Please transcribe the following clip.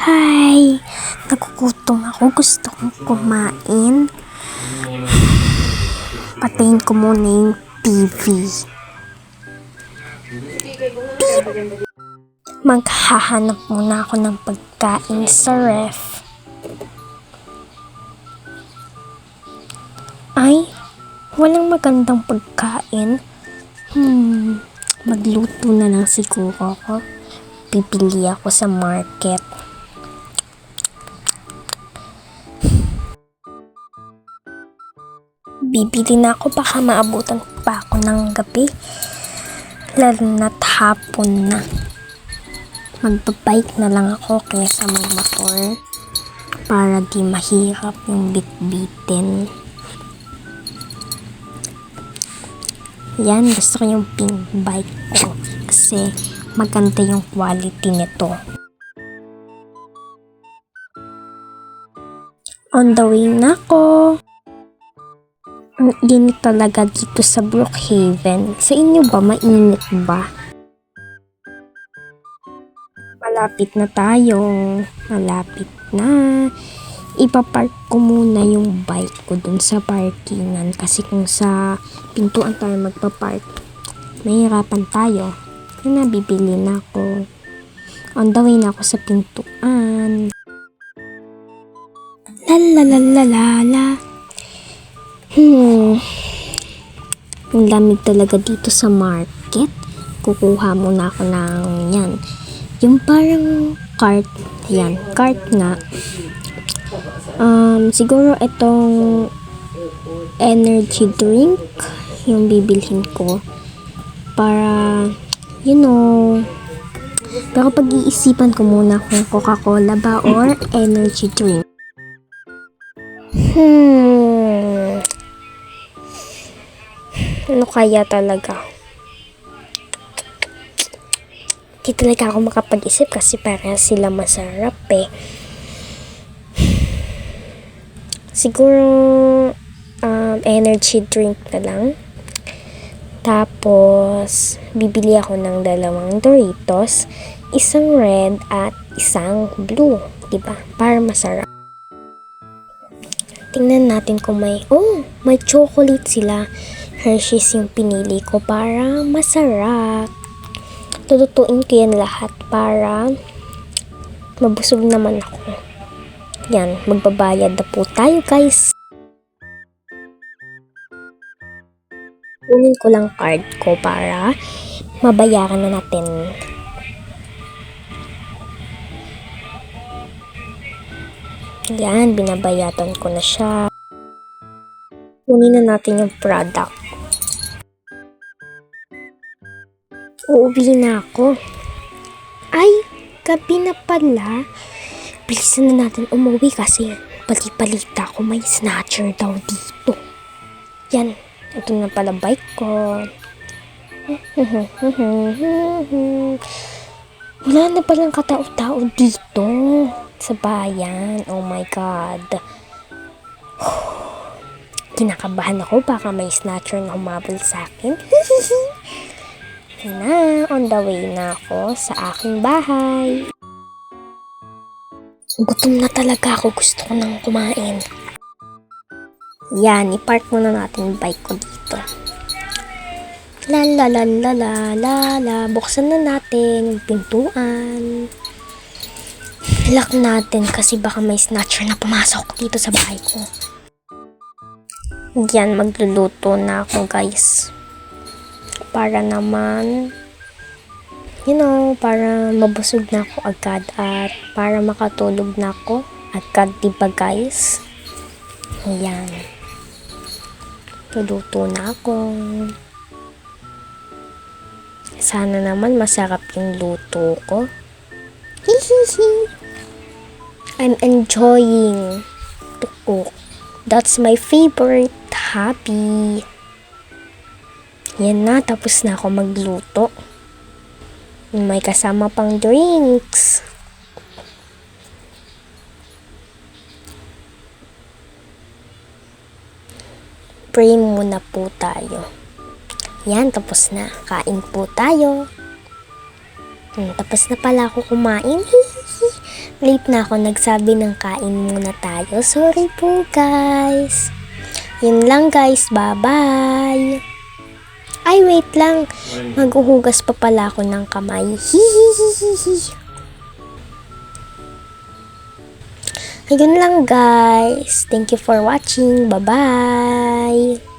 Hi! Nagugutom ako. Gusto kong kumain. Patayin ko muna yung TV. Maghahanap muna ako ng pagkain sa ref. Ay, walang magandang pagkain. Magluto na lang siguro ako. Pipili ako sa market. Bibili na ako, baka maabutan pa ako ng gabi. Lalo na't hapon na. Magbabike na lang ako kaysa magmotor para di mahirap yung bitbitin. Yan, gusto ko yung pink bike ko kasi maganda yung quality nito. On the way na ako. Ang init talaga dito sa Brookhaven. Sa inyo ba, mainit ba? Malapit na tayo. Malapit na. Ipapark ko muna yung bike ko dun sa parkingan. Kasi kung sa pintuan tayo magpapark, mahirapan tayo. Kaya nabibili na ako. On the way na ako sa pintuan. Lalalalala. Ang lamig talaga dito sa market. Kukuha muna ako ng yan. Yung parang cart. Yan, cart nga. Siguro itong energy drink yung bibilhin ko. Para, pero pag-iisipan ko muna kung Coca-Cola ba or energy drink. Ano kaya talaga? Di talaga ako makapag-isip kasi parang sila masarap eh. Siguro energy drink na lang. Tapos bibili ako ng 2 Doritos, isang red at isang blue, 'di ba? Para masarap. Tingnan natin kung may chocolate sila. Hershey's yung pinili ko para masarap. Tututuin ko yan lahat para mabusog naman ako. Yan, magbabayad na po tayo guys. Kunin ko lang card ko para mabayaran na natin. Yan, binabayatan ko na siya. Kunin na natin yung product. Uuwi na ako. Ay, gabi na pala. Bilisan na natin umuwi kasi balita ko may snatcher daw dito. Yan, ito na pala bike ko. Wala na palang katao-tao dito sa bayan. Oh my God. Kinakabahan ako, baka may snatcher na humabol sa akin. Na, on the way na ako sa aking bahay. Gutom na talaga ako, gusto ko nang kumain. Yan, ipark muna natin yung bike ko dito. La, buksan na natin yung pintuan. Lock natin kasi baka may snatcher na pumasok dito sa bahay ko. Yan, magluluto na ako guys. Para naman, para mabusog na ako agad at para makatulog na ako agad, diba guys? Ayan. Luluto na ako. Sana naman masarap yung luto ko. Hihihi. I'm enjoying to cook. That's my favorite hobby. Yan na, tapos na ako magluto. May kasama pang drinks. Pray muna po tayo. Yan, tapos na. Kain po tayo. Tapos na pala ako kumain. Late na ako nagsabi ng kain muna tayo. Sorry po guys. Yun lang guys. Bye-bye. Ay, wait lang. Maghuhugas pa pala ako ng kamay. Hihihihihi. Ayun lang guys. Thank you for watching. Bye-bye.